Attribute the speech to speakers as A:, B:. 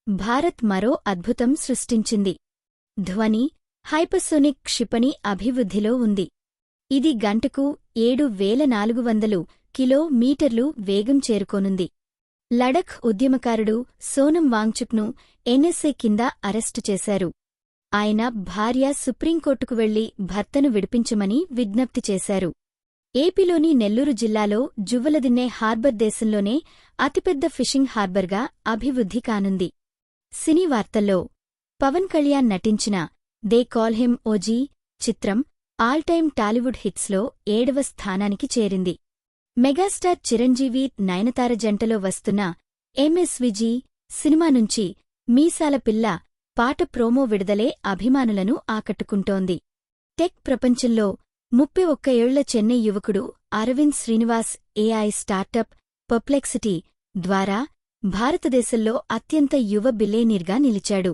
A: భారత్ మరో అద్భుతం సృష్టించింది. ధ్వని హైపర్సోనిక్ క్షిపణి అభివృద్ధిలో ఉంది. ఇది గంటకు 7400 కిలోమీటర్లు వేగం చేరుకోనుంది. లడఖ్ ఉద్యమకారుడు సోనం వాంగ్చుక్ను ఎన్ఎస్ఏ కింద అరెస్టు చేశారు. ఆయన భార్య సుప్రీంకోర్టుకు వెళ్లి భర్తను విడిపించమని విజ్ఞప్తి చేశారు. ఏపీలోని నెల్లూరు జిల్లాలో జువ్వలదిన్నె హార్బర్ దేశంలోనే అతిపెద్ద ఫిషింగ్ హార్బర్గా అభివృద్ధి కానుంది. సినీ వార్తల్లో పవన్ కళ్యాణ్ నటించిన దే కాల్ హిమ్ ఓజీ చిత్రం ఆల్ టైమ్ టాలీవుడ్ హిట్స్లో 7వ స్థానానికి చేరింది. మెగాస్టార్ చిరంజీవి నయనతార జంటలో వస్తున్న ఎంఎస్విజీ సినిమా నుంచి మీసాల పిల్ల పాట ప్రోమో విడుదలే అభిమానులను ఆకట్టుకుంటోంది. టెక్ ప్రపంచంలో 31 ఏళ్ల చెన్నై యువకుడు Aravind Srinivas AI startup Perplexity ద్వారా భారతదేశంలో అత్యంత యువ బిలియనీర్గా నిలిచాడు.